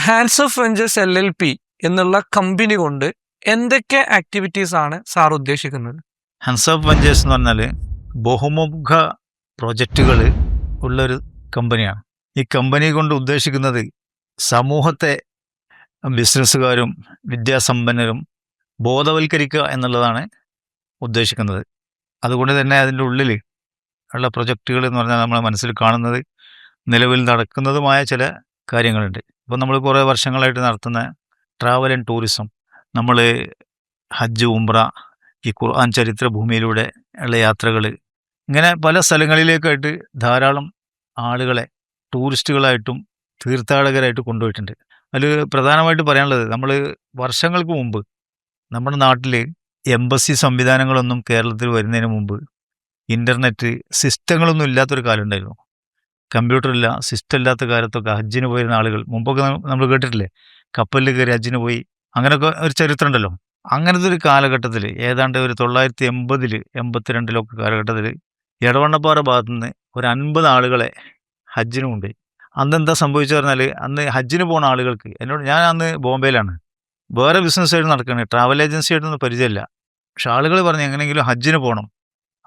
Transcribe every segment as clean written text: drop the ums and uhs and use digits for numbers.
Hands of ventures LLP എന്നുള്ള company കൊണ്ട് എന്തൊക്കെ ആക്ടിവിറ്റീസ് ആണ് സാർ ഉദ്ദേശിക്കുന്നത്? ഹാൻഡ്സ് ഓഫ് വെഞ്ചേഴ്സ് എന്ന് പറഞ്ഞാൽ ബഹുമുഖ പ്രൊജക്റ്റുകൾ ഉള്ളൊരു കമ്പനിയാണ്. ഈ കമ്പനി കൊണ്ട് ഉദ്ദേശിക്കുന്നത് സമൂഹത്തെ ബിസിനസ്സുകാരും വിദ്യാസമ്പന്നരും ബോധവൽക്കരിക്കുക എന്നുള്ളതാണ് ഉദ്ദേശിക്കുന്നത്. അതുകൊണ്ട് തന്നെ അതിൻ്റെ ഉള്ളിൽ ഉള്ള പ്രൊജക്റ്റുകൾ എന്ന് പറഞ്ഞാൽ നമ്മളെ മനസ്സിൽ കാണുന്നത് നിലവിൽ നടക്കുന്നതുമായ ചില കാര്യങ്ങളുണ്ട്. ഇപ്പോൾ നമ്മൾ കുറേ വർഷങ്ങളായിട്ട് നടത്തുന്ന ട്രാവൽ ആൻഡ് ടൂറിസം, നമ്മൾ ഹജ്ജ്, ഉംറ, ഈ ഖുർആൻ ചരിത്ര ഭൂമിയിലൂടെ ഉള്ള യാത്രകൾ, ഇങ്ങനെ പല സ്ഥലങ്ങളിലേക്കായിട്ട് ധാരാളം ആളുകളെ ടൂറിസ്റ്റുകളായിട്ടും തീർത്ഥാടകരായിട്ട് കൊണ്ടുപോയിട്ടുണ്ട്. അതിൽ പ്രധാനമായിട്ട് പറയാനുള്ളത്, നമ്മൾ വർഷങ്ങൾക്ക് മുമ്പ് നമ്മുടെ നാട്ടിൽ എംബസി സംവിധാനങ്ങളൊന്നും കേരളത്തിൽ വരുന്നതിന് മുമ്പ് ഇൻ്റർനെറ്റ് സിസ്റ്റങ്ങളൊന്നും ഇല്ലാത്തൊരു കാലം ഉണ്ടായിരുന്നു. കമ്പ്യൂട്ടറില്ല, സിസ്റ്റം ഇല്ലാത്ത കാലത്തൊക്കെ ഹജ്ജിന് പോയിരുന്ന ആളുകൾ, മുമ്പൊക്കെ നമ്മൾ കേട്ടിട്ടില്ലേ, കപ്പലിൽ കയറി ഹജ്ജിന് പോയി, അങ്ങനെയൊക്കെ ഒരു ചരിത്രം ഉണ്ടല്ലോ. അങ്ങനത്തെ ഒരു കാലഘട്ടത്തിൽ ഏതാണ്ട് ഒരു 1980 82 കാലഘട്ടത്തിൽ എടവണ്ണപ്പാറ ഭാഗത്തു നിന്ന് ഒരു 50 ആളുകളെ ഹജ്ജിന് കൊണ്ടുപോയി. അന്ന് എന്താ സംഭവിച്ചു പറഞ്ഞാൽ, അന്ന് ഹജ്ജിന് പോകുന്ന ആളുകൾക്ക് ഞാൻ അന്ന് ബോംബെയിലാണ്, വേറെ ബിസിനസ്സായിട്ട് നടക്കുകയാണ്, ട്രാവൽ ഏജൻസി ആയിട്ടൊന്നും പരിചയമില്ല. പക്ഷെ ആളുകൾ പറഞ്ഞു എങ്ങനെയെങ്കിലും ഹജ്ജിന് പോകണം.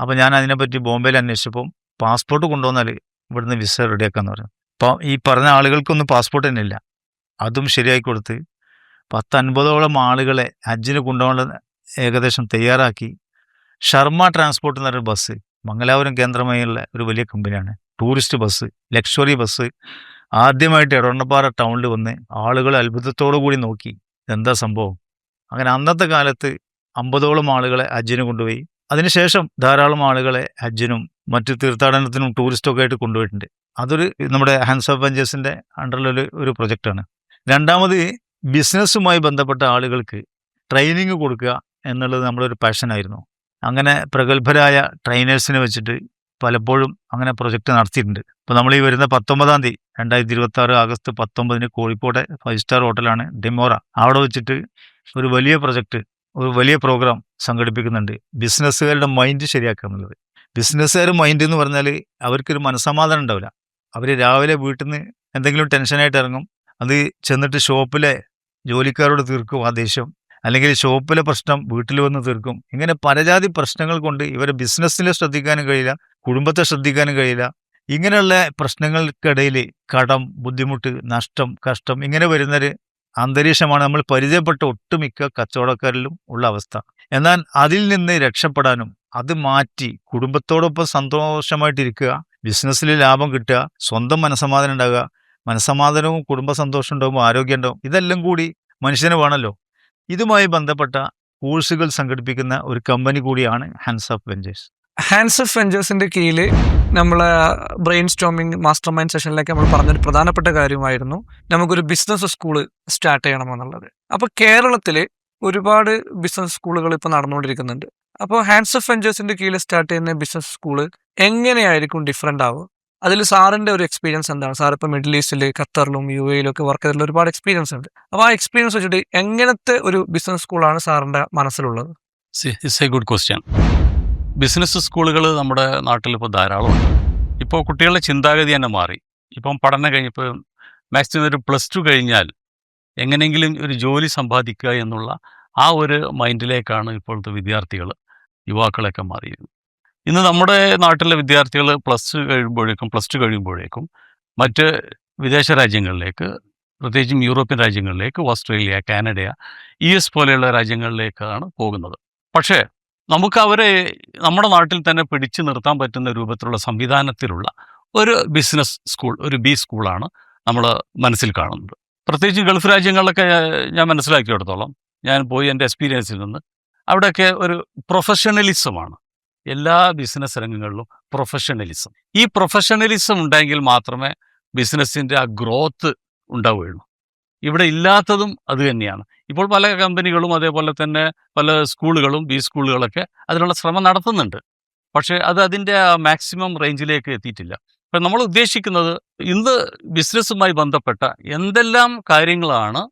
അപ്പോൾ ഞാൻ അതിനെപ്പറ്റി ബോംബെയിൽ അന്വേഷിച്ചപ്പോൾ പാസ്പോർട്ട് കൊണ്ടുവന്നാൽ ഇവിടുന്ന് വിസ റെഡിയാക്കാന്ന് പറഞ്ഞു. അപ്പോൾ ഈ പറഞ്ഞ ആളുകൾക്കൊന്നും പാസ്പോർട്ട് തന്നെ ഇല്ല. അതും ശരിയാക്കി കൊടുത്ത് 50-50ഓളം ആളുകളെ ഹജ്ജിന് കൊണ്ടുപോകാൻ ഏകദേശം തയ്യാറാക്കി. ഷർമ്മ ട്രാൻസ്പോർട്ട് എന്നൊരു ബസ്, മംഗലാപുരം കേന്ദ്രമായുള്ള ഒരു വലിയ കമ്പനിയാണ്, ടൂറിസ്റ്റ് ബസ്, ലക്ഷറി ബസ്, ആദ്യമായിട്ട് എടവണ്ണപ്പാറ ടൗണിൽ വന്ന് ആളുകൾ അത്ഭുതത്തോടു കൂടി നോക്കി എന്താ സംഭവം. അങ്ങനെ അന്നത്തെ കാലത്ത് 50ഓളം ആളുകളെ ഹജ്ജിന് കൊണ്ടുപോയി. അതിനുശേഷം ധാരാളം ആളുകളെ ഹജ്ജിനും മറ്റു തീർത്ഥാടനത്തിനും ടൂറിസ്റ്റൊക്കെ ആയിട്ട് കൊണ്ടുപോയിട്ടുണ്ട്. അതൊരു നമ്മുടെ ഹാൻഡ്സ് ഓഫ് വെഞ്ചേഴ്സിൻ്റെ അണ്ടറിലൊരു ഒരു പ്രൊജക്റ്റാണ്. രണ്ടാമത്, ബിസിനസ്സുമായി ബന്ധപ്പെട്ട ആളുകൾക്ക് ട്രെയിനിങ് കൊടുക്കുക എന്നുള്ളത് നമ്മളൊരു പാഷനായിരുന്നു. അങ്ങനെ പ്രഗത്ഭരായ ട്രെയിനേഴ്സിനെ വെച്ചിട്ട് പലപ്പോഴും അങ്ങനെ പ്രൊജക്റ്റ് നടത്തിയിട്ടുണ്ട്. ഇപ്പോൾ നമ്മൾ ഈ വരുന്ന 19 തീയതി 2026 ആഗസ്റ്റ് 19 കോഴിക്കോട്ടെ 5 സ്റ്റാർ ഹോട്ടലാണ് ഡിമോറ, അവിടെ വെച്ചിട്ട് ഒരു വലിയ പ്രൊജക്റ്റ്, ഒരു വലിയ പ്രോഗ്രാം സംഘടിപ്പിക്കുന്നുണ്ട്. ബിസിനസ്സുകാരുടെ മൈൻഡ് ശരിയാക്കുക എന്നുള്ളത്. ബിസിനസ്സുകാർ മൈൻഡ് എന്ന് പറഞ്ഞാൽ അവർക്കൊരു മനസ്സമാധാനം ഉണ്ടാവില്ല. അവർ രാവിലെ വീട്ടിൽ നിന്ന് എന്തെങ്കിലും ടെൻഷനായിട്ട് ഇറങ്ങും, അത് ചെന്നിട്ട് ഷോപ്പിലെ ജോലിക്കാരോട് തീർക്കും ആ ദേഷ്യം, അല്ലെങ്കിൽ ഷോപ്പിലെ പ്രശ്നം വീട്ടിൽ വന്ന് തീർക്കും. ഇങ്ങനെ പലജാതി പ്രശ്നങ്ങൾ കൊണ്ട് ഇവരെ ബിസിനസ്സിനെ ശ്രദ്ധിക്കാനും കഴിയില്ല, കുടുംബത്തെ ശ്രദ്ധിക്കാനും കഴിയില്ല. ഇങ്ങനെയുള്ള പ്രശ്നങ്ങൾക്കിടയിൽ കടം, ബുദ്ധിമുട്ട്, നഷ്ടം, കഷ്ടം, ഇങ്ങനെ വരുന്നൊരു അന്തരീക്ഷമാണ് നമ്മൾ പരിചയപ്പെട്ട ഒട്ടുമിക്ക കച്ചവടക്കാരിലും ഉള്ള അവസ്ഥ. എന്നാൽ അതിൽ നിന്ന് രക്ഷപ്പെടാനും അത് മാറ്റി കുടുംബത്തോടൊപ്പം സന്തോഷമായിട്ടിരിക്കുക, ബിസിനസ്സിൽ ലാഭം കിട്ടുക, സ്വന്തം മനസ്സമാധാനം ഉണ്ടാകുക, മനസ്സമാധാനവും കുടുംബ സന്തോഷം ഉണ്ടാകുമ്പോൾ ആരോഗ്യം ഉണ്ടാവും, ഇതെല്ലാം കൂടി മനുഷ്യന് വേണമല്ലോ. ഇതുമായി ബന്ധപ്പെട്ട കോഴ്സുകൾ സംഘടിപ്പിക്കുന്ന ഒരു കമ്പനി കൂടിയാണ് hands of ventures. Hands of വെഞ്ചേഴ്സിന്റെ കീഴിൽ നമ്മൾ ബ്രെയിൻ സ്റ്റോമിംഗ് മാസ്റ്റർ മൈൻഡ് സെഷനിലേക്ക് നമ്മൾ പറഞ്ഞൊരു പ്രധാനപ്പെട്ട കാര്യമായിരുന്നു നമുക്കൊരു ബിസിനസ് സ്കൂള് സ്റ്റാർട്ട് ചെയ്യണമെന്നുള്ളത്. അപ്പോൾ കേരളത്തിൽ ഒരുപാട് ബിസിനസ് സ്കൂളുകൾ ഇപ്പോൾ നടന്നുകൊണ്ടിരിക്കുന്നുണ്ട്. അപ്പോൾ ഹാൻഡ്സ് ഓഫ് വെഞ്ചേഴ്സിന്റെ കീഴിൽ സ്റ്റാർട്ട് ചെയ്യുന്ന ബിസിനസ് സ്കൂള് എങ്ങനെയായിരിക്കും ഡിഫറെൻ്റ് ആവുക? അതിൽ സാറിൻ്റെ ഒരു എക്സ്പീരിയൻസ് എന്താണ്? സാർ ഇപ്പോൾ മിഡിൽ ഈസ്റ്റിൽ, ഖത്തറിലും UAE ഒക്കെ വർക്ക് ചെയ്തിട്ടുള്ള ഒരുപാട് എക്സ്പീരിയൻസ് ഉണ്ട്. അപ്പോൾ ആ എക്സ്പീരിയൻസ് വെച്ചിട്ട് എങ്ങനത്തെ ഒരു ബിസിനസ് സ്കൂളാണ് സാറിൻ്റെ മനസ്സിലുള്ളത്? It's A good question. Business സ്കൂളുകൾ നമ്മുടെ നാട്ടിൽ ഇപ്പോൾ ധാരാളമുണ്ട്. ഇപ്പോൾ കുട്ടികളുടെ ചിന്താഗതി തന്നെ മാറി. ഇപ്പം പഠനം കഴിഞ്ഞപ്പോൾ മാക്സിമം ഒരു +2 കഴിഞ്ഞാൽ എങ്ങനെയെങ്കിലും ഒരു ജോലി സമ്പാദിക്കുക എന്നുള്ള ആ ഒരു മൈൻഡിലേക്കാണ് ഇപ്പോഴത്തെ വിദ്യാർത്ഥികൾ, യുവാക്കളൊക്കെ മാറിയിരുന്നത്. ഇന്ന് നമ്മുടെ നാട്ടിലെ വിദ്യാർത്ഥികൾ +2 കഴിയുമ്പോഴേക്കും മറ്റ് വിദേശ രാജ്യങ്ങളിലേക്ക്, പ്രത്യേകിച്ചും യൂറോപ്യൻ രാജ്യങ്ങളിലേക്ക്, ഓസ്ട്രേലിയ, കാനഡ, US പോലെയുള്ള രാജ്യങ്ങളിലേക്കാണ് പോകുന്നത്. പക്ഷേ നമുക്ക് അവരെ നമ്മുടെ നാട്ടിൽ തന്നെ പിടിച്ചു നിർത്താൻ പറ്റുന്ന രൂപത്തിലുള്ള സംവിധാനത്തിലുള്ള ഒരു ബിസിനസ് സ്കൂൾ, ഒരു B സ്കൂളാണ് നമ്മൾ മനസ്സിൽ കാണുന്നത്. പ്രത്യേകിച്ച് ഗൾഫ് രാജ്യങ്ങളിലൊക്കെ ഞാൻ മനസ്സിലാക്കിയെടുത്തോളം, ഞാൻ പോയി എൻ്റെ എക്സ്പീരിയൻസിൽ നിന്ന്, അവിടെയൊക്കെ ഒരു പ്രൊഫഷണലിസമാണ്. എല്ലാ ബിസിനസ് രംഗങ്ങളിലും പ്രൊഫഷണലിസം. ഈ പ്രൊഫഷണലിസം ഉണ്ടെങ്കിൽ മാത്രമേ ബിസിനസ്സിൻ്റെ ആ ഗ്രോത്ത് ഉണ്ടാവുകയുള്ളൂ. ഇവിടെ ഇല്ലാത്തതും അത് തന്നെയാണ്. ഇപ്പോൾ പല കമ്പനികളും അതേപോലെ തന്നെ പല സ്കൂളുകളും B സ്കൂളുകളൊക്കെ അതിനുള്ള ശ്രമം നടത്തുന്നുണ്ട്. പക്ഷേ അത് അതിൻ്റെ മാക്സിമം റേഞ്ചിലേക്ക് എത്തിയിട്ടില്ല. അപ്പം നമ്മൾ ഉദ്ദേശിക്കുന്നത്, ഇന്ന് ബിസിനസ്സുമായി ബന്ധപ്പെട്ട എന്തെല്ലാം കാര്യങ്ങളാണ്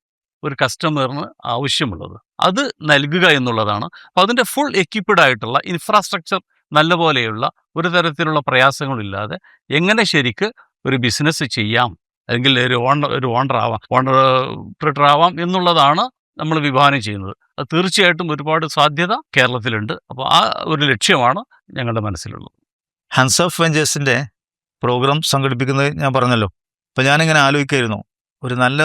ഒരു കസ്റ്റമറിന് ആവശ്യമുള്ളത് അത് നൽകുക എന്നുള്ളതാണ്. അപ്പോൾ അതിൻ്റെ ഫുൾ എക്യുപ്ഡ് ആയിട്ടുള്ള ഇൻഫ്രാസ്ട്രക്ചർ നല്ലപോലെയുള്ള ഒരു തരത്തിലുള്ള പ്രയാസങ്ങളില്ലാതെ എങ്ങനെ ശരിക്ക് ഒരു ബിസിനസ് ചെയ്യാം അല്ലെങ്കിൽ ഒരു ഓണർ ആവാം, ഓണർ ഓപ്പറേറ്റർ ആവാം എന്നുള്ളതാണ് നമ്മൾ വിഭാവനം ചെയ്യുന്നത്. അത് തീർച്ചയായിട്ടും ഒരുപാട് സാധ്യത കേരളത്തിലുണ്ട്. അപ്പോൾ ആ ഒരു ലക്ഷ്യമാണ് ഞങ്ങളുടെ മനസ്സിലുള്ളത്. ഹൻസ് ഓഫ് വെഞ്ചേഴ്സിൻ്റെ പ്രോഗ്രാം സംഘടിപ്പിക്കുന്നത് ഞാൻ പറഞ്ഞല്ലോ. അപ്പോൾ ഞാനിങ്ങനെ ആലോചിക്കായിരുന്നു, ഒരു നല്ല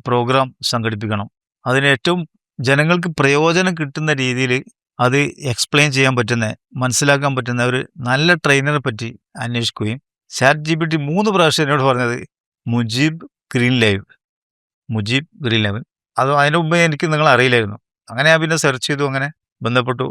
പ്രോഗ്രാം സംഘടിപ്പിക്കണം, അതിന് ഏറ്റവും ജനങ്ങൾക്ക് പ്രയോജനം കിട്ടുന്ന രീതിയിൽ അത് എക്സ്പ്ലെയിൻ ചെയ്യാൻ പറ്റുന്ന, മനസ്സിലാക്കാൻ പറ്റുന്ന ഒരു നല്ല ട്രെയിനറെ പറ്റി അന്വേഷിക്കുകയും ChatGPT 3 പ്രാവശ്യം എന്നോട് പറഞ്ഞത് മുജീബ് ഗ്രീൻ ലൈവ്. അത് അതിന് മുമ്പേ എനിക്ക് നിങ്ങളെ അറിയില്ലായിരുന്നു. അങ്ങനെ ഞാൻ പിന്നെ സെർച്ച് ചെയ്തു, അങ്ങനെ ബന്ധപ്പെട്ടു.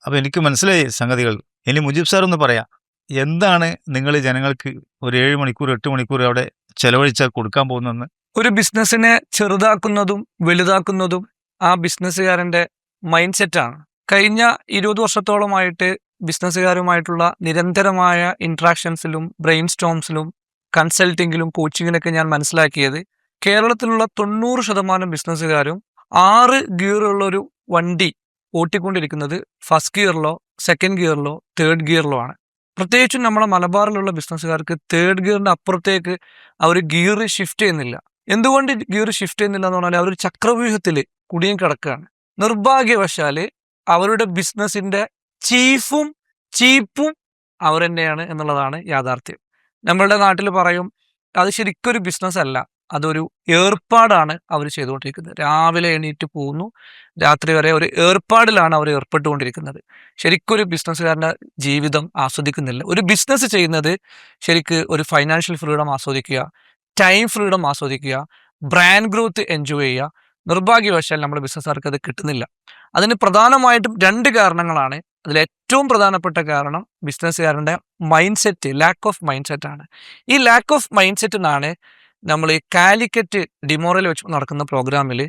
അപ്പോൾ എനിക്ക് മനസ്സിലായി സംഗതികൾ. ഇനി മുജീബ് സാർ ഒന്ന് പറയാം, എന്താണ് നിങ്ങൾ ജനങ്ങൾക്ക് ഒരു 7 മണിക്കൂർ 8 മണിക്കൂർ അവിടെ ചെലവഴിച്ചാൽ കൊടുക്കാൻ പോകുന്നതെന്ന്? ഒരു ബിസിനസ്സിനെ ചെറുതാക്കുന്നതും വലുതാക്കുന്നതും ആ ബിസിനസ്സുകാരൻ്റെ മൈൻഡ് സെറ്റാണ്. കഴിഞ്ഞ 20 വർഷത്തോളമായിട്ട് ബിസിനസ്സുകാരുമായിട്ടുള്ള നിരന്തരമായ ഇൻട്രാക്ഷൻസിലും ബ്രെയിൻ സ്റ്റോംസിലും കൺസൾട്ടിങ്ങിലും കോച്ചിങ്ങിലൊക്കെ ഞാൻ മനസ്സിലാക്കിയത്, കേരളത്തിലുള്ള 90% ബിസിനസ്സുകാരും 6 ഗിയറുള്ള ഒരു വണ്ടി ഓട്ടിക്കൊണ്ടിരിക്കുന്നത് ഫസ്റ്റ് ഗിയറിലോ സെക്കൻഡ് ഗിയറിലോ തേർഡ് ഗിയറിലോ ആണ്. പ്രത്യേകിച്ചും നമ്മുടെ മലബാറിലുള്ള ബിസിനസ്സുകാർക്ക് തേർഡ് ഗിയറിൻ്റെ അപ്പുറത്തേക്ക് അവർ ഗിയർ ഷിഫ്റ്റ് ചെയ്യുന്നില്ല. എന്തുകൊണ്ട് ഗിയർ ഷിഫ്റ്റ് ചെയ്യുന്നില്ല എന്ന് പറഞ്ഞാൽ അവർ ചക്രവ്യൂഹത്തിൽ കുടുങ്ങി കിടക്കുകയാണ്. നിർഭാഗ്യവശാല് അവരുടെ ബിസിനസ്സിൻ്റെ ചീപ്പും അവർ തന്നെയാണ് എന്നുള്ളതാണ് യാഥാർത്ഥ്യം. നമ്മളുടെ നാട്ടിൽ പറയും, അത് ശരിക്കൊരു ബിസിനസ് അല്ല, അതൊരു ഏർപ്പാടാണ് അവർ ചെയ്തുകൊണ്ടിരിക്കുന്നത്. രാവിലെ എണീറ്റ് പോകുന്നു, രാത്രി വരെ ഒരു ഏർപ്പാടിലാണ് അവർ ഏർപ്പെട്ടുകൊണ്ടിരിക്കുന്നത്. ശരിക്കൊരു ബിസിനസ്സുകാരൻ്റെ ജീവിതം ആസ്വദിക്കുന്നില്ല. ഒരു ബിസിനസ് ചെയ്യുന്നത് ശരിക്ക് ഒരു ഫൈനാൻഷ്യൽ ഫ്രീഡം ആസ്വദിക്കുക, ടൈം ഫ്രീഡം ആസ്വദിക്കുക, ബ്രാൻഡ് ഗ്രോത്ത് എൻജോയ് ചെയ്യുക. നിർഭാഗ്യവശാൽ നമ്മുടെ ബിസിനസ്സുകാർക്ക് അത് കിട്ടുന്നില്ല. അതിന് പ്രധാനമായിട്ടും 2 കാരണങ്ങളാണ്. അതിലേറ്റവും പ്രധാനപ്പെട്ട കാരണം ബിസിനസ്സുകാരൻ്റെ mind set, lack of mind സെറ്റാണ്. ഈ ലാക്ക് ഓഫ് മൈൻഡ് സെറ്റിനാണ് നമ്മൾ ഈ കാലിക്കറ്റ് ഡിമോറയിൽ വെച്ച് നടക്കുന്ന പ്രോഗ്രാമിൽ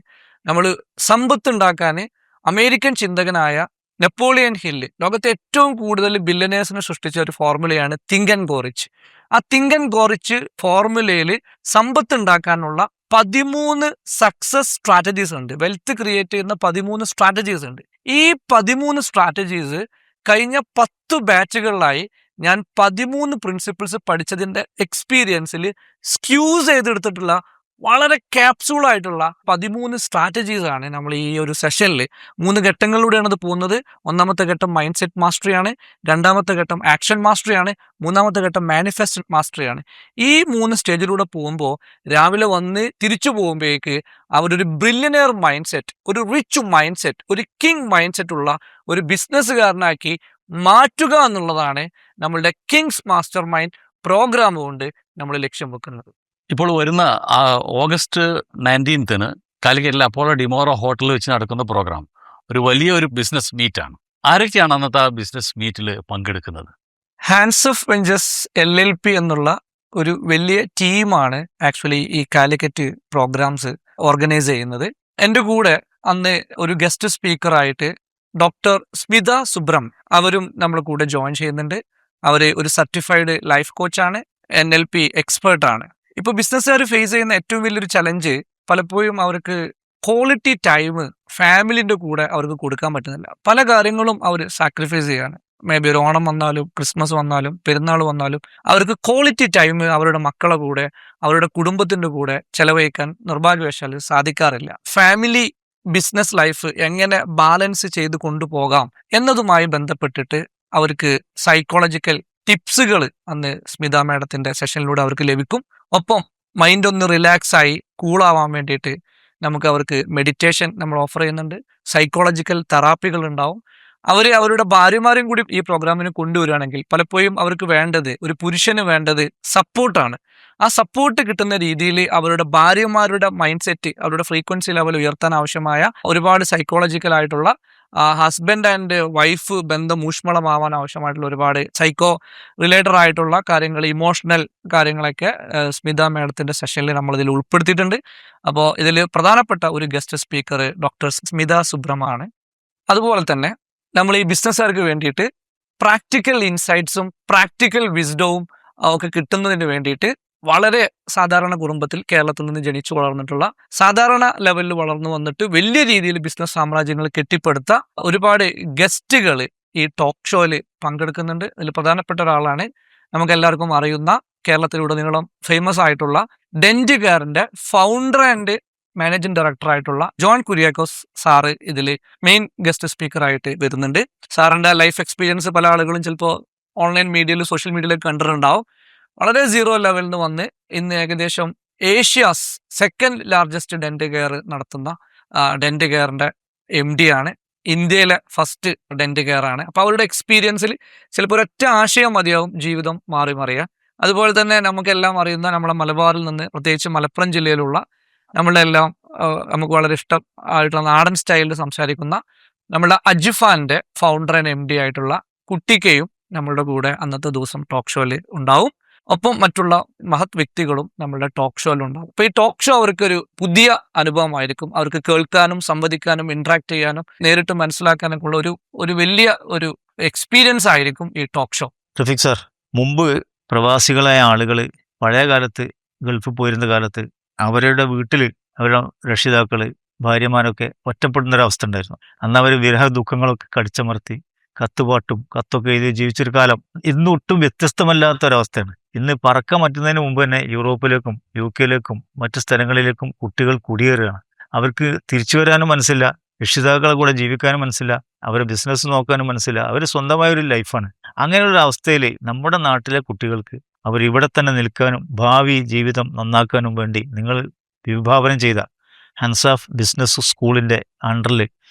നമ്മൾ സമ്പത്ത് ഉണ്ടാക്കാൻ അമേരിക്കൻ ചിന്തകനായ നെപ്പോളിയൻ ഹില്ല് ലോകത്തെ ഏറ്റവും കൂടുതൽ ബില്യനേഴ്സിനെ സൃഷ്ടിച്ച ഒരു ഫോർമുലയാണ് തിങ്ക് ആൻഡ് ഗോ റിച്ച്. ആ തിങ്ക് ആൻഡ് ഗോ റിച്ച് ഫോർമുലയിൽ സമ്പത്ത് ഉണ്ടാക്കാനുള്ള 13 സക്സസ് സ്ട്രാറ്റജീസ് ഉണ്ട്. വെൽത്ത് ക്രിയേറ്റ് ചെയ്യുന്ന 13 സ്ട്രാറ്റജീസ് ഉണ്ട്. ഈ 13 സ്ട്രാറ്റജീസ് കഴിഞ്ഞ 10 ബാച്ചുകളിലായി ഞാൻ 13 പ്രിൻസിപ്പിൾസ് പഠിച്ചതിൻ്റെ എക്സ്പീരിയൻസിൽ സ്ക്യൂസ് ചെയ്തെടുത്തിട്ടുള്ള വളരെ ക്യാപ്സൂളായിട്ടുള്ള 13 സ്ട്രാറ്റജീസാണ് നമ്മൾ ഈ ഒരു സെഷനിൽ 3 ഘട്ടങ്ങളിലൂടെയാണ് അത് പോകുന്നത്. 1ാമത്തെ ഘട്ടം മൈൻഡ് സെറ്റ് മാസ്റ്ററിയാണ്, 2ാമത്തെ ഘട്ടം ആക്ഷൻ മാസ്റ്ററിയാണ്, 3ാമത്തെ ഘട്ടം മാനിഫെസ്റ്റ് മാസ്റ്ററിയാണ്. ഈ 3 സ്റ്റേജിലൂടെ പോകുമ്പോൾ രാവിലെ വന്ന് തിരിച്ചു പോകുമ്പോഴേക്ക് അവരൊരു ബ്രില്യനെയർ മൈൻഡ് സെറ്റ്, ഒരു റിച്ച് മൈൻഡ് സെറ്റ്, ഒരു കിങ് മൈൻഡ് സെറ്റ് ഉള്ള ഒരു ബിസിനസ്സുകാരനാക്കി മാറ്റുക എന്നുള്ളതാണ് നമ്മളുടെ കിങ്സ് മാസ്റ്റർ മൈൻഡ് പ്രോഗ്രാം കൊണ്ട് നമ്മൾ ലക്ഷ്യം വെക്കുന്നത്. ഇപ്പോൾ വരുന്ന ഓഗസ്റ്റ് 19 കാലിക്കറ്റിലെ അപ്പോളോ ഡിമോറ ഹോട്ടലിൽ വെച്ച് നടക്കുന്ന പ്രോഗ്രാം ഒരു വലിയൊരു ബിസിനസ് മീറ്റാണ്. ആരൊക്കെയാണ് അന്നത്തെ ആ ബിസിനസ് മീറ്റിൽ പങ്കെടുക്കുന്നത്? ഹാൻസ് ഓഫ് വെഞ്ചേഴ്സ് LLP എന്നുള്ള ഒരു വലിയ ടീമാണ് ആക്ച്വലി ഈ കാലിക്കറ്റ് പ്രോഗ്രാംസ് ഓർഗനൈസ് ചെയ്യുന്നത്. എൻ്റെ കൂടെ അന്ന് ഒരു ഗസ്റ്റ് സ്പീക്കറായിട്ട് ഡോക്ടർ സ്മിത സുബ്രം അവരും നമ്മുടെ കൂടെ ജോയിൻ ചെയ്യുന്നുണ്ട്. അവർ ഒരു സർട്ടിഫൈഡ് ലൈഫ് കോച്ചാണ്, NLP എക്സ്പേർട്ടാണ്. ഇപ്പോൾ ബിസിനസ്സുകാർ ഫേസ് ചെയ്യുന്ന ഏറ്റവും വലിയൊരു ചലഞ്ച് പലപ്പോഴും അവർക്ക് ക്വാളിറ്റി ടൈം ഫാമിലിൻ്റെ കൂടെ അവർക്ക് കൊടുക്കാൻ പറ്റുന്നില്ല. പല കാര്യങ്ങളും അവർ സാക്രിഫൈസ് ചെയ്യാണ്. മേ ബി ഒരു ഓണം വന്നാലും ക്രിസ്മസ് വന്നാലും പെരുന്നാൾ വന്നാലും അവർക്ക് ക്വാളിറ്റി ടൈം അവരുടെ മക്കളെ കൂടെ അവരുടെ കുടുംബത്തിൻ്റെ കൂടെ ചെലവഴിക്കാൻ നിർഭാഗ്യവശാൽ സാധിക്കാറില്ല. ഫാമിലി ബിസിനസ് ലൈഫ് എങ്ങനെ ബാലൻസ് ചെയ്ത് കൊണ്ടുപോകാം എന്നതുമായി ബന്ധപ്പെട്ടിട്ട് അവർക്ക് സൈക്കോളജിക്കൽ ടിപ്സുകൾ അന്ന് സ്മിത മാഡത്തിൻ്റെ സെഷനിലൂടെ അവർക്ക് ലഭിക്കും. ഒപ്പം മൈൻഡ് ഒന്ന് റിലാക്സ് ആയി കൂളാവാൻ വേണ്ടിയിട്ട് നമുക്ക് അവർക്ക് മെഡിറ്റേഷൻ നമ്മൾ ഓഫർ ചെയ്യുന്നുണ്ട്, സൈക്കോളജിക്കൽ തെറാപ്പികൾ ഉണ്ടാവും. അവരുടെ ഭാര്യമാരെയും കൂടി ഈ പ്രോഗ്രാമിന് കൊണ്ടുവരികയാണെങ്കിൽ പലപ്പോഴും അവർക്ക് വേണ്ടത്, ഒരു പുരുഷന് വേണ്ടത് സപ്പോർട്ടാണ്. ആ സപ്പോർട്ട് കിട്ടുന്ന രീതിയിൽ അവരുടെ ഭാര്യമാരുടെ മൈൻഡ് സെറ്റ്, അവരുടെ ഫ്രീക്വൻസി ലെവൽ ഉയർത്താൻ ആവശ്യമായ ഒരുപാട് സൈക്കോളജിക്കൽ ആയിട്ടുള്ള ഹസ്ബൻഡ് ആൻഡ് വൈഫ് ബന്ധം ഊഷ്മളമാവാൻ ആവശ്യമായിട്ടുള്ള ഒരുപാട് സൈക്കോ റിലേറ്റഡ് ആയിട്ടുള്ള കാര്യങ്ങൾ, ഇമോഷണൽ കാര്യങ്ങളൊക്കെ സ്മിത മാഡത്തിൻ്റെ സെഷനിൽ നമ്മളിതിൽ ഉൾപ്പെടുത്തിയിട്ടുണ്ട്. അപ്പോൾ ഇതിൽ പ്രധാനപ്പെട്ട ഒരു ഗസ്റ്റ് സ്പീക്കർ ഡോക്ടർ സ്മിത സുബ്രമാണ്. അതുപോലെ തന്നെ നമ്മൾ ഈ ബിസിനസ്സുകാർക്ക് വേണ്ടിയിട്ട് പ്രാക്ടിക്കൽ ഇൻസൈറ്റ്സും പ്രാക്ടിക്കൽ വിസ്ഡവും ഒക്കെ കിട്ടുന്നതിന് വേണ്ടിയിട്ട് വളരെ സാധാരണ കുടുംബത്തിൽ കേരളത്തിൽ നിന്ന് ജനിച്ചു വളർന്നിട്ടുള്ള, സാധാരണ ലെവലിൽ വളർന്നു വന്നിട്ട് വലിയ രീതിയിൽ ബിസിനസ് സാമ്രാജ്യങ്ങൾ കെട്ടിപ്പടുത്ത ഒരുപാട് ഗസ്റ്റുകൾ ഈ ടോക്ക് ഷോയിൽ പങ്കെടുക്കുന്നുണ്ട്. അതിൽ പ്രധാനപ്പെട്ട ഒരാളാണ് നമുക്ക് എല്ലാവർക്കും അറിയുന്ന കേരളത്തിലുടനീളം ഫേമസ് ആയിട്ടുള്ള ഡെന്റ് കെയറിന്റെ ഫൗണ്ടർ ആൻഡ് മാനേജിംഗ് ഡയറക്ടർ ആയിട്ടുള്ള ജോൺ കുര്യാക്കോസ് സാറ് ഇതിൽ മെയിൻ ഗസ്റ്റ് സ്പീക്കർ ആയിട്ട് വരുന്നുണ്ട്. സാറിന്റെ ലൈഫ് എക്സ്പീരിയൻസ് പല ആളുകളും ചിലപ്പോൾ ഓൺലൈൻ മീഡിയയിൽ സോഷ്യൽ മീഡിയയിലൊക്കെ കണ്ടിട്ടുണ്ടാവും. വളരെ സീറോ ലെവലിൽ നിന്ന് വന്ന് ഇന്ന് ഏകദേശം Asia's second largest dent care നടത്തുന്ന ഡെന്റ് കെയറിന്റെ MD ആണ്. ഇന്ത്യയിലെ ഫസ്റ്റ് ഡെന്റ് കെയർ ആണ്. അപ്പോൾ അവരുടെ എക്സ്പീരിയൻസിൽ ചിലപ്പോൾ ഒരൊറ്റ ആശയം മതിയാവും ജീവിതം മാറി മറിയാൻ. അതുപോലെ തന്നെ നമുക്കെല്ലാം അറിയുന്ന നമ്മളെ മലബാറിൽ നിന്ന്, പ്രത്യേകിച്ച് മലപ്പുറം ജില്ലയിലുള്ള നമ്മളുടെ എല്ലാം നമുക്ക് വളരെ ഇഷ്ടം ആയിട്ടുള്ള നാടൻ സ്റ്റൈലിൽ സംസാരിക്കുന്ന നമ്മളുടെ അജിഫാന്റെ ഫൗണ്ടർ ആൻഡ് MD ആയിട്ടുള്ള കുട്ടിക്കയും നമ്മളുടെ കൂടെ അന്നത്തെ ദിവസം ടോക്ക് ഷോയിൽ ഉണ്ടാവും. ഒപ്പം മറ്റുള്ള മഹത് വ്യക്തികളും നമ്മളുടെ ടോക്ക് ഷോയിൽ ഉണ്ടാവും. അപ്പോൾ ഈ ടോക്ക് ഷോ അവർക്കൊരു പുതിയ അനുഭവമായിരിക്കും. അവർക്ക് കേൾക്കാനും സംവദിക്കാനും ഇന്ററാക്ട് ചെയ്യാനും നേരിട്ട് മനസ്സിലാക്കാനൊക്കെ ഉള്ള ഒരു വലിയ ഒരു എക്സ്പീരിയൻസ് ആയിരിക്കും ഈ ടോക്ക് ഷോ. റഫീഖ് സാർ, മുമ്പ് പ്രവാസികളായ ആളുകൾ പഴയ കാലത്ത് ഗൾഫിൽ പോയിരുന്ന കാലത്ത് അവരുടെ വീട്ടിൽ അവരുടെ രക്ഷിതാക്കൾ ഭാര്യമാരൊക്കെ ഒറ്റപ്പെടുന്നൊരവസ്ഥ ഉണ്ടായിരുന്നു. അന്ന് അവർ വിരഹ ദുഃഖങ്ങളൊക്കെ കടിച്ചമർത്തി കത്തുപാട്ടും കത്തൊക്കെ എഴുതി ജീവിച്ചൊരു കാലം ഇന്ന് ഒട്ടും വ്യത്യസ്തമല്ലാത്തൊരവസ്ഥയാണ്. ഇന്ന് പറക്കാൻ പറ്റുന്നതിന് മുമ്പ് തന്നെ യൂറോപ്പിലേക്കും UK മറ്റു സ്ഥലങ്ങളിലേക്കും കുട്ടികൾ കുടിയേറുകയാണ്. അവർക്ക് തിരിച്ചു വരാനും മനസ്സില്ല, രക്ഷിതാക്കളെ കൂടെ ജീവിക്കാനും മനസ്സില്ല, അവരെ ബിസിനസ് നോക്കാനും മനസ്സില്ല. അവർ സ്വന്തമായൊരു ലൈഫാണ്. അങ്ങനെയുള്ള അവസ്ഥയിൽ നമ്മുടെ നാട്ടിലെ കുട്ടികൾക്ക് അവർ ഇവിടെ തന്നെ നിൽക്കാനും ഭാവി ജീവിതം നന്നാക്കാനും വേണ്ടി നിങ്ങൾ വിഭാവനം ചെയ്ത ഹൻസാഫ് ബിസിനസ് സ്കൂളിൻ്റെ അണ്ടറിൽ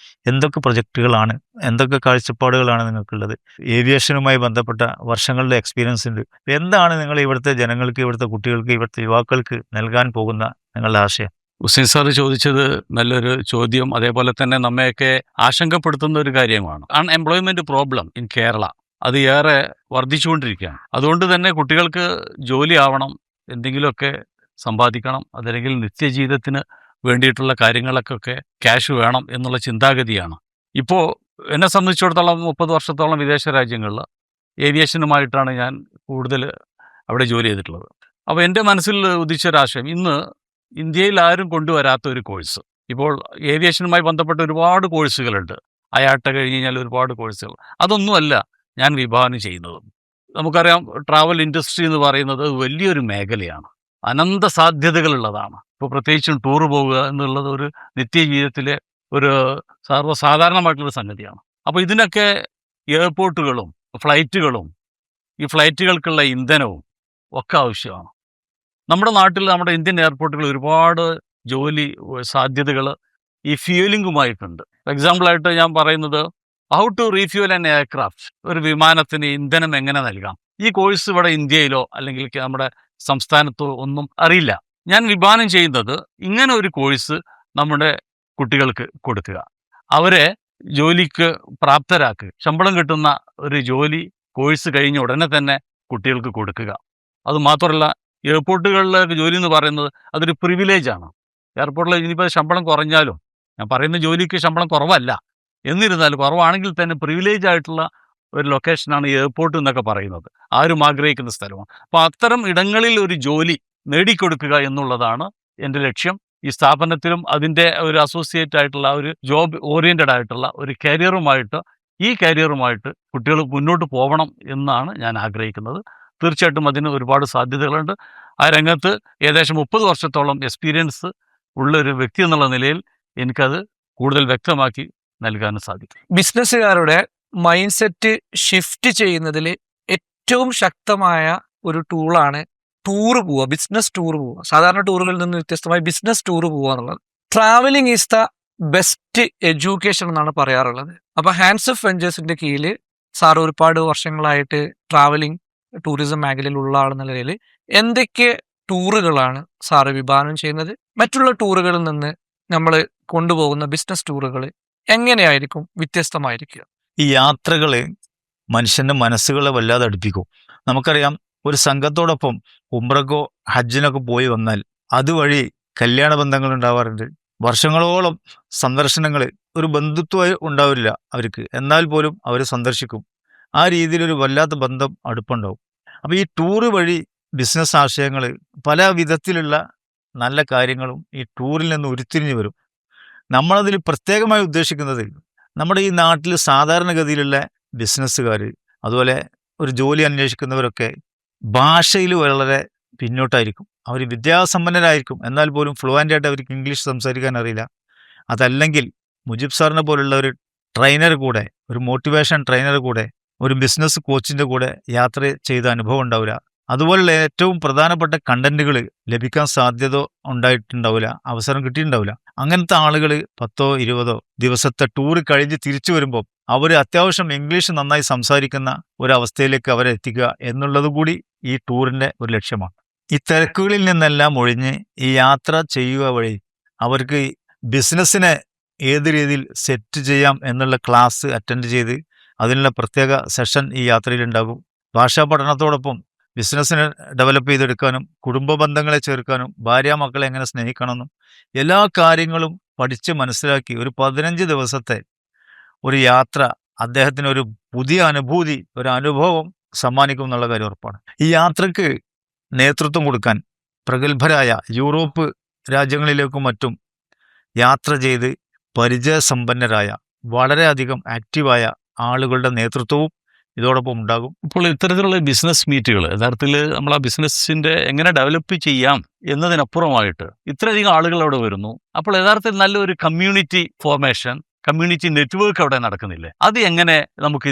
എന്തൊക്കെ പ്രൊജക്റ്റുകളാണ്, എന്തൊക്കെ കാഴ്ചപ്പാടുകളാണ് നിങ്ങൾക്കുള്ളത്? ഏവിയേഷനുമായി ബന്ധപ്പെട്ട വർഷങ്ങളുടെ എക്സ്പീരിയൻസ് ഉണ്ട്. എന്താണ് നിങ്ങൾ ഇവിടുത്തെ ജനങ്ങൾക്ക്, ഇവിടുത്തെ കുട്ടികൾക്ക്, ഇവിടുത്തെ യുവാക്കൾക്ക് നൽകാൻ പോകുന്ന നിങ്ങളുടെ ആശയം? ഹുസൈൻ സാർ ചോദിച്ചത് നല്ലൊരു ചോദ്യം. അതേപോലെ തന്നെ നമ്മയൊക്കെ ആശങ്കപ്പെടുത്തുന്ന ഒരു കാര്യമാണ്. അൺഎംപ്ലോയ്മെന്റ് പ്രോബ്ലം ഇൻ കേരള അത് ഏറെ വർദ്ധിച്ചുകൊണ്ടിരിക്കുകയാണ്. അതുകൊണ്ട് തന്നെ കുട്ടികൾക്ക് ജോലി ആവണം, എന്തെങ്കിലുമൊക്കെ സമ്പാദിക്കണം, അതല്ലെങ്കിൽ നിത്യജീവിതത്തിന് വേണ്ടിയിട്ടുള്ള കാര്യങ്ങളൊക്കെ ക്യാഷ് വേണം എന്നുള്ള ചിന്താഗതിയാണ്. ഇപ്പോൾ എന്നെ സംബന്ധിച്ചിടത്തോളം 30 വർഷത്തോളം വിദേശ രാജ്യങ്ങളിൽ ഏവിയേഷനുമായിട്ടാണ് ഞാൻ കൂടുതൽ അവിടെ ജോലി ചെയ്തിട്ടുള്ളത്. അപ്പോൾ എൻ്റെ മനസ്സിൽ ഉദിച്ചൊരാശയം, ഇന്ന് ഇന്ത്യയിൽ ആരും കൊണ്ടുവരാത്ത ഒരു കോഴ്സ്, ഇപ്പോൾ ഏവിയേഷനുമായി ബന്ധപ്പെട്ട ഒരുപാട് കോഴ്സുകളുണ്ട്. അയാട്ട കഴിഞ്ഞ് കഴിഞ്ഞാൽ ഒരുപാട് കോഴ്സുകൾ. അതൊന്നുമല്ല ഞാൻ വിഭാവനം ചെയ്യുന്നത്. നമുക്കറിയാം, ട്രാവൽ ഇൻഡസ്ട്രി എന്ന് പറയുന്നത് വലിയൊരു മേഖലയാണ്, അനന്ത സാധ്യതകളുള്ളതാണ്. ഇപ്പോൾ പ്രത്യേകിച്ചും ടൂർ പോവുക എന്നുള്ളത് ഒരു നിത്യജീവിതത്തിലെ ഒരു സർവ്വസാധാരണമായിട്ടുള്ളൊരു സംഗതിയാണ്. അപ്പോൾ ഇതിനൊക്കെ എയർപോർട്ടുകളും ഫ്ലൈറ്റുകളും ഈ ഫ്ലൈറ്റുകൾക്കുള്ള ഇന്ധനവും ഒക്കെ ആവശ്യമാണ്. നമ്മുടെ നാട്ടിൽ, നമ്മുടെ ഇന്ത്യൻ എയർപോർട്ടുകളിൽ ഒരുപാട് ജോലി സാധ്യതകൾ ഈ ഫ്യൂലിംഗുമായിട്ടുണ്ട്. എക്സാമ്പിളായിട്ട് ഞാൻ പറയുന്നത്, how to refuel an aircraft, ഒരു വിമാനത്തിന് ഇന്ധനം എങ്ങനെ നൽകാം. ഈ കോഴ്സ് ഇവിടെ ഇന്ത്യയിലോ അല്ലെങ്കിൽ നമ്മുടെ സംസ്ഥാനത്തോ ഒന്നും അറിയില്ല. ഞാൻ വിഭാവനം ചെയ്യുന്നത് ഇങ്ങനെ ഒരു കോഴ്സ് നമ്മുടെ കുട്ടികൾക്ക് കൊടുക്കുക, അവരെ ജോലിക്ക് പ്രാപ്തരാക്കുക, ശമ്പളം കിട്ടുന്ന ഒരു ജോലി കോഴ്സ് കഴിഞ്ഞ ഉടനെ തന്നെ കുട്ടികൾക്ക് കൊടുക്കുക. അതുമാത്രമല്ല, എയർപോർട്ടുകളിലെ ജോലി എന്ന് പറയുന്നത് അതൊരു പ്രിവിലേജാണ്. എയർപോർട്ടിൽ ഇനിയിപ്പോൾ ശമ്പളം കുറഞ്ഞാലും, ഞാൻ പറയുന്ന ജോലിക്ക് ശമ്പളം കുറവല്ല, എന്നിരുന്നാലും കുറവാണെങ്കിൽ തന്നെ പ്രിവിലേജ് ആയിട്ടുള്ള ഒരു ലൊക്കേഷനാണ് എയർപോർട്ട് എന്നൊക്കെ പറയുന്നത്. ആരും ആഗ്രഹിക്കുന്ന സ്ഥലമാണ്. അപ്പോൾ അത്തരം ഇടങ്ങളിൽ ഒരു ജോലി നേടിക്കൊടുക്കുക എന്നുള്ളതാണ് എൻ്റെ ലക്ഷ്യം. ഈ സ്ഥാപനത്തിലും അതിൻ്റെ ഒരു അസോസിയേറ്റ് ആയിട്ടുള്ള ഒരു ജോബ് ഓറിയൻറ്റഡ് ആയിട്ടുള്ള ഒരു കരിയറുമായിട്ട് കുട്ടികൾ മുന്നോട്ട് പോകണം എന്നാണ് ഞാൻ ആഗ്രഹിക്കുന്നത്. തീർച്ചയായിട്ടും അതിന് ഒരുപാട് സാധ്യതകളുണ്ട്. ആ രംഗത്ത് ഏകദേശം 30 വർഷത്തോളം എക്സ്പീരിയൻസ് ഉള്ളൊരു വ്യക്തി എന്നുള്ള നിലയിൽ എനിക്കത് കൂടുതൽ വ്യക്തമാക്കി നൽകാനും സാധിക്കും. ബിസിനസ്സുകാരുടെ മൈൻഡ് സെറ്റ് ഷിഫ്റ്റ് ചെയ്യുന്നതിൽ ഏറ്റവും ശക്തമായ ഒരു ടൂളാണ് ടൂർ പോവുക, ബിസിനസ് ടൂർ പോവുക. സാധാരണ ടൂറുകളിൽ നിന്ന് വ്യത്യസ്തമായി ബിസിനസ് ടൂർ പോവുക എന്നുള്ളത്. Travelling is the best education എന്നാണ് പറയാറുള്ളത്. അപ്പോൾ ഹാൻഡ്സഫ് വെഞ്ചേഴ്സിന്റെ കീഴിൽ സാർ ഒരുപാട് വർഷങ്ങളായിട്ട് ട്രാവലിംഗ് ടൂറിസം മേഖലയിലുള്ള ആളെന്ന നിലയിൽ എന്തൊക്കെ ടൂറുകളാണ് സാറ് വിഭാവനം ചെയ്യുന്നത്? മറ്റുള്ള ടൂറുകളിൽ നിന്ന് നമ്മൾ കൊണ്ടുപോകുന്ന ബിസിനസ് ടൂറുകൾ എങ്ങനെയായിരിക്കും വ്യത്യസ്തമായിരിക്കുക? ഈ യാത്രകൾ മനുഷ്യൻ്റെ മനസ്സുകളെ വല്ലാതെ അടുപ്പിക്കും. നമുക്കറിയാം, ഒരു സംഘത്തോടൊപ്പം ഉംറക്കോ ഹജ്ജിനൊക്കെ പോയി വന്നാൽ അതുവഴി കല്യാണ ബന്ധങ്ങൾ ഉണ്ടാവാറുണ്ട്. വർഷങ്ങളോളം സന്ദർശനങ്ങൾ, ഒരു ബന്ധുത്വം ഉണ്ടാവില്ല അവർക്ക്, എന്നാൽ പോലും അവർ സന്ദർശിക്കും. ആ രീതിയിലൊരു വല്ലാത്ത ബന്ധം അടുപ്പുണ്ടാവും. അപ്പോൾ ഈ ടൂറ് വഴി ബിസിനസ് ആശയങ്ങൾ, പല വിധത്തിലുള്ള നല്ല കാര്യങ്ങളും ഈ ടൂറിൽ നിന്ന് ഉരുത്തിരിഞ്ഞു വരും. നമ്മളതിൽ പ്രത്യേകമായി ഉദ്ദേശിക്കുന്നത്, നമ്മുടെ ഈ നാട്ടിൽ സാധാരണഗതിയിലുള്ള ബിസിനസ്സുകാർ, അതുപോലെ ഒരു ജോലി അന്വേഷിക്കുന്നവരൊക്കെ ഭാഷയിൽ വളരെ പിന്നോട്ടായിരിക്കും. അവർ വിദ്യാസമ്പന്നരായിരിക്കും, എന്നാൽ പോലും ഫ്ലുവൻ്റ് ആയിട്ട് അവർക്ക് ഇംഗ്ലീഷ് സംസാരിക്കാൻ അറിയില്ല. അതല്ലെങ്കിൽ മുജിബ് സാറിനെ പോലുള്ള ഒരു ട്രെയിനർ കൂടെ, ഒരു മോട്ടിവേഷൻ ട്രെയിനർ കൂടെ, ഒരു ബിസിനസ് കോച്ചിൻ്റെ കൂടെ യാത്ര ചെയ്ത അനുഭവം ഉണ്ടാവില്ല. അതുപോലുള്ള ഏറ്റവും പ്രധാനപ്പെട്ട കണ്ടന്റുകൾ ലഭിക്കാൻ സാധ്യത ഉണ്ടായിട്ടുണ്ടാവില്ല, അവസരം കിട്ടിയിട്ടുണ്ടാവില്ല. അങ്ങനത്തെ ആളുകൾ 10-20 ദിവസത്തെ ടൂർ കഴിഞ്ഞ് തിരിച്ചു വരുമ്പോൾ അവർ അത്യാവശ്യം ഇംഗ്ലീഷ് നന്നായി സംസാരിക്കുന്ന ഒരവസ്ഥയിലേക്ക് അവരെ എത്തിക്കുക എന്നുള്ളത് കൂടി ഈ ടൂറിൻ്റെ ഒരു ലക്ഷ്യമാണ്. ഈ തിരക്കുകളിൽ നിന്നെല്ലാം ഒഴിഞ്ഞ് ഈ യാത്ര ചെയ്യുക വഴി അവർക്ക് ബിസിനസ്സിനെ ഏത് രീതിയിൽ സെറ്റ് ചെയ്യാം എന്നുള്ള ക്ലാസ് അറ്റൻഡ് ചെയ്ത് അതിനുള്ള പ്രത്യേക സെഷൻ ഈ യാത്രയിലുണ്ടാകും. ഭാഷാ പഠനത്തോടൊപ്പം ബിസിനസ്സിനെ ഡെവലപ്പ് ചെയ്തെടുക്കാനും കുടുംബ ബന്ധങ്ങളെ ചേർക്കാനും ഭാര്യ മക്കളെ എങ്ങനെ സ്നേഹിക്കണമെന്നും എല്ലാ കാര്യങ്ങളും പഠിച്ച് മനസ്സിലാക്കി ഒരു 15 ദിവസത്തെ ഒരു യാത്ര അദ്ദേഹത്തിന് ഒരു പുതിയ അനുഭൂതി, ഒരു അനുഭവം സമ്മാനിക്കും എന്നുള്ള കാര്യം ഉറപ്പാണ്. ഈ യാത്രക്ക് നേതൃത്വം കൊടുക്കാൻ പ്രഗത്ഭരായ യൂറോപ്പ് രാജ്യങ്ങളിലേക്കും മറ്റും യാത്ര ചെയ്ത് പരിചയസമ്പന്നരായ വളരെയധികം ആക്റ്റീവായ ആളുകളുടെ നേതൃത്വവും ഇതോടൊപ്പം ഉണ്ടാകും. ഇപ്പോൾ ഇത്തരത്തിലുള്ള ബിസിനസ് മീറ്റുകൾ യഥാർത്ഥത്തിൽ നമ്മൾ ആ ബിസിനസ്സിന്റെ എങ്ങനെ ഡെവലപ്പ് ചെയ്യാം എന്നതിനപ്പുറമായിട്ട് ഇത്രയധികം ആളുകൾ അവിടെ വരുന്നു. അപ്പോൾ യഥാർത്ഥത്തിൽ നല്ലൊരു കമ്മ്യൂണിറ്റി ഫോർമേഷൻ, കമ്മ്യൂണിറ്റി നെറ്റ്വർക്ക് അവിടെ നടക്കുന്നില്ലേ? അത് എങ്ങനെ നമുക്ക്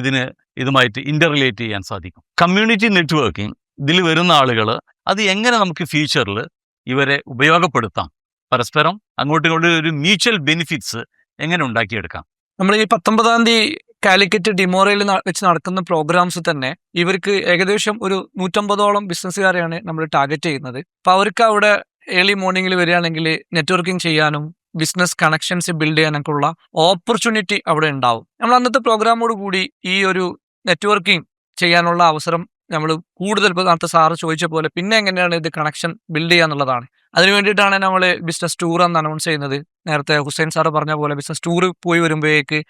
ഇതുമായിട്ട് ഇന്റർറിലേറ്റ് ചെയ്യാൻ സാധിക്കും? കമ്മ്യൂണിറ്റി നെറ്റ്വർക്കിംഗ്, ഇതിൽ വരുന്ന ആളുകൾ അത് എങ്ങനെ നമുക്ക് ഫ്യൂച്ചറിൽ ഇവരെ ഉപയോഗപ്പെടുത്താം, പരസ്പരം അങ്ങോട്ടും ഇങ്ങോട്ടും ഒരു മ്യൂച്വൽ ബെനിഫിറ്റ്സ് എങ്ങനെ ഉണ്ടാക്കിയെടുക്കാം? നമ്മൾ ഈ 19-ാം തീയതി കാലിക്കറ്റ് ഡിമോറയിൽ വെച്ച് നടക്കുന്ന പ്രോഗ്രാംസ് തന്നെ ഇവർക്ക് ഏകദേശം ഒരു 150ഓളം ബിസിനസ്സുകാരെയാണ് നമ്മൾ ടാർഗറ്റ് ചെയ്യുന്നത്. അപ്പോൾ അവർക്ക് അവിടെ ഏർലി മോർണിംഗിൽ വരികയാണെങ്കിൽ നെറ്റ്വർക്കിംഗ് ചെയ്യാനും ബിസിനസ് കണക്ഷൻസ് ബിൽഡ് ചെയ്യാനൊക്കെ ഉള്ള ഓപ്പർച്യൂണിറ്റി അവിടെ ഉണ്ടാവും. നമ്മൾ അന്നത്തെ പ്രോഗ്രാമോട് കൂടി ഈ ഒരു നെറ്റ്വർക്കിംഗ് ചെയ്യാനുള്ള അവസരം നമ്മൾ കൂടുതൽ, ഇപ്പോൾ നേരത്തെ സാറ് ചോദിച്ച പോലെ പിന്നെ എങ്ങനെയാണ് ഇത് കണക്ഷൻ ബിൽഡ് ചെയ്യുക എന്നുള്ളതാണ്. അതിന് വേണ്ടിയിട്ടാണ് നമ്മൾ ബിസിനസ് ടൂർ എന്ന് അനൗൺസ് ചെയ്യുന്നത്. നേരത്തെ ഹുസൈൻ സാറ് പറഞ്ഞ പോലെ ബിസിനസ് ടൂർ പോയി വരുമ്പോഴേക്ക്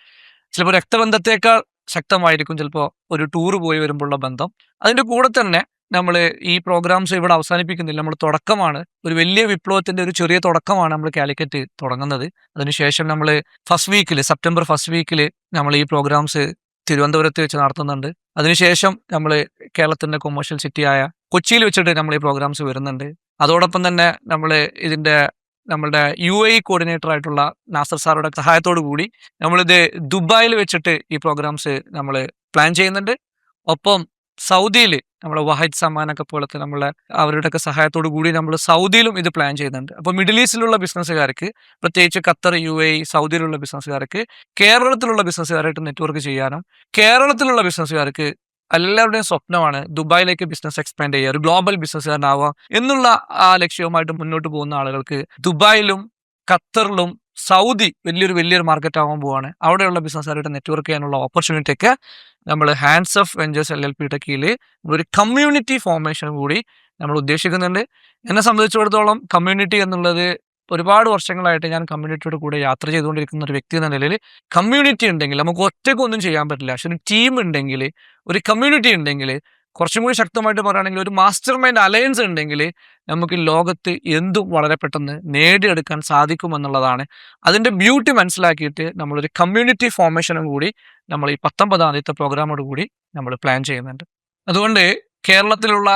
ചിലപ്പോൾ രക്തബന്ധത്തേക്കാൾ ശക്തമായിരിക്കും ചിലപ്പോൾ ഒരു ടൂർ പോയി വരുമ്പോഴുള്ള ബന്ധം. അതിൻ്റെ കൂടെ തന്നെ നമ്മൾ ഈ പ്രോഗ്രാംസ് ഇവിടെ അവസാനിപ്പിക്കുന്നില്ല, നമ്മൾ തുടക്കമാണ്, ഒരു വലിയ വിപ്ലവത്തിൻ്റെ ഒരു ചെറിയ തുടക്കമാണ് നമ്മൾ കാലിക്കറ്റ് തുടങ്ങുന്നത്. അതിനുശേഷം നമ്മൾ സെപ്റ്റംബർ ഫസ്റ്റ് വീക്കിൽ നമ്മൾ ഈ പ്രോഗ്രാംസ് തിരുവനന്തപുരത്ത് വെച്ച് നടത്തുന്നുണ്ട്. അതിനുശേഷം നമ്മൾ കേരളത്തിൻ്റെ കൊമേഴ്ഷ്യൽ സിറ്റിയായ കൊച്ചിയിൽ വെച്ചിട്ട് നമ്മൾ ഈ പ്രോഗ്രാംസ് വരുന്നുണ്ട്. അതോടൊപ്പം തന്നെ നമ്മൾ നമ്മളുടെ UAE കോർഡിനേറ്റർ ആയിട്ടുള്ള നാസർ സാറുടെ സഹായത്തോടു കൂടി നമ്മളിത് ദുബായിൽ വെച്ചിട്ട് ഈ പ്രോഗ്രാംസ് നമ്മൾ പ്ലാൻ ചെയ്യുന്നുണ്ട്. ഒപ്പം സൗദിയിൽ നമ്മുടെ വഹീദ് സമാനൊക്കെ പോലത്തെ അവരുടെയൊക്കെ സഹായത്തോടു കൂടി നമ്മൾ സൗദിയിലും ഇത് പ്ലാൻ ചെയ്യുന്നുണ്ട്. അപ്പോൾ മിഡിൽ ഈസ്റ്റിലുള്ള ബിസിനസ്സുകാർക്ക്, പ്രത്യേകിച്ച് ഖത്തർ, UAE, സൗദിയിലുള്ള ബിസിനസ്സുകാർക്ക് കേരളത്തിലുള്ള ബിസിനസ്സുകാരായിട്ട് നെറ്റ്വർക്ക് ചെയ്യാനും, കേരളത്തിലുള്ള ബിസിനസ്സുകാർക്ക് എല്ലാവരുടെയും സ്വപ്നമാണ് ദുബായിലേക്ക് ബിസിനസ് എക്സ്പാൻഡ് ചെയ്യുക, ഒരു ഗ്ലോബൽ ബിസിനസ്സുകാരനാവുക എന്നുള്ള ആ ലക്ഷ്യവുമായിട്ട് മുന്നോട്ട് പോകുന്ന ആളുകൾക്ക് ദുബായിലും ഖത്തറിലും സൗദി വലിയൊരു മാർക്കറ്റ് ആവാൻ പോവാണ്. അവിടെയുള്ള ബിസിനസ്സുകാരായിട്ട് നെറ്റ്വർക്ക് ചെയ്യാനുള്ള ഓപ്പർച്യൂണിറ്റി ഒക്കെ നമ്മൾ ഹാൻഡ്സ് ഓഫ് വെഞ്ചേഴ്സ് LLPയുടെ കീഴിൽ ഒരു കമ്മ്യൂണിറ്റി ഫോർമേഷൻ കൂടി നമ്മൾ ഉദ്ദേശിക്കുന്നുണ്ട്. എന്നെ സംബന്ധിച്ചിടത്തോളം കമ്മ്യൂണിറ്റി എന്നുള്ളത് ഒരുപാട് വർഷങ്ങളായിട്ട് ഞാൻ കമ്മ്യൂണിറ്റിയുടെ കൂടെ യാത്ര ചെയ്തുകൊണ്ടിരിക്കുന്ന ഒരു വ്യക്തി എന്ന നിലയിൽ കമ്മ്യൂണിറ്റി ഉണ്ടെങ്കിൽ നമുക്ക് ഒറ്റയ്ക്കൊന്നും ചെയ്യാൻ പറ്റില്ല. പക്ഷെ ഒരു ടീം ഉണ്ടെങ്കിൽ, ഒരു കമ്മ്യൂണിറ്റി ഉണ്ടെങ്കിൽ, കുറച്ചും കൂടി ശക്തമായിട്ട് പറയുകയാണെങ്കിൽ ഒരു മാസ്റ്റർ മൈൻഡ് അലയൻസ് ഉണ്ടെങ്കിൽ നമുക്ക് ലോകത്ത് എന്തും വളരെ പെട്ടെന്ന് നേടിയെടുക്കാൻ സാധിക്കുമെന്നുള്ളതാണ്. അതിൻ്റെ ബ്യൂട്ടി മനസ്സിലാക്കിയിട്ട് നമ്മളൊരു കമ്മ്യൂണിറ്റി ഫോർമേഷനും കൂടി നമ്മൾ ഈ 19-ാം തീയതി പ്രോഗ്രാമോട് കൂടി നമ്മൾ പ്ലാൻ ചെയ്യുന്നുണ്ട്. അതുകൊണ്ട് കേരളത്തിലുള്ള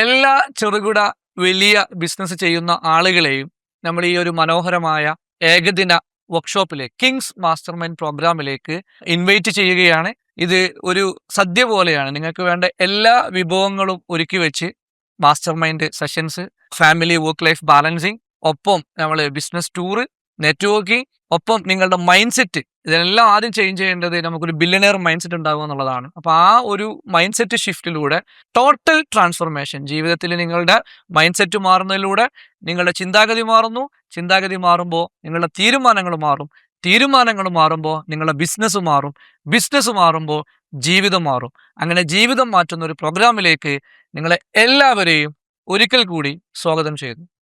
എല്ലാ ചെറുകിട വലിയ ബിസിനസ് ചെയ്യുന്ന ആളുകളെയും നമ്മൾ ഈ ഒരു മനോഹരമായ ഏകദിന വർക്ക്ഷോപ്പിലേക്ക്, കിങ്സ് മാസ്റ്റർ മൈൻഡ് പ്രോഗ്രാമിലേക്ക് ഇൻവൈറ്റ് ചെയ്യുകയാണ്. ഇത് ഒരു സദ്യ പോലെയാണ്. നിങ്ങൾക്ക് വേണ്ട എല്ലാ വിഭവങ്ങളും ഒരുക്കി വെച്ച് master mind sessions, family work life balancing, ഒപ്പം നമ്മൾ ബിസിനസ് ടൂറ്, നെറ്റ്വർക്കിംഗ്, ഒപ്പം നിങ്ങളുടെ മൈൻഡ് സെറ്റ്, ഇതെല്ലാം ആദ്യം ചേഞ്ച് ചെയ്യേണ്ടത് നമുക്കൊരു ബില്യണിയർ മൈൻഡ് സെറ്റ് ഉണ്ടാകുക എന്നുള്ളതാണ്. അപ്പോൾ ആ ഒരു മൈൻഡ് സെറ്റ് ഷിഫ്റ്റിലൂടെ ടോട്ടൽ ട്രാൻസ്ഫോർമേഷൻ, ജീവിതത്തിൽ നിങ്ങളുടെ മൈൻഡ് സെറ്റ് മാറുന്നതിലൂടെ നിങ്ങളുടെ ചിന്താഗതി മാറുന്നു. ചിന്താഗതി മാറുമ്പോൾ നിങ്ങളുടെ തീരുമാനങ്ങൾ മാറും. തീരുമാനങ്ങൾ മാറുമ്പോൾ നിങ്ങളുടെ ബിസിനസ് മാറും. ബിസിനസ് മാറുമ്പോൾ ജീവിതം മാറും. അങ്ങനെ ജീവിതം മാറ്റുന്ന ഒരു പ്രോഗ്രാമിലേക്ക് നിങ്ങളെ എല്ലാവരെയും ഒരിക്കൽ കൂടി സ്വാഗതം ചെയ്യുന്നു.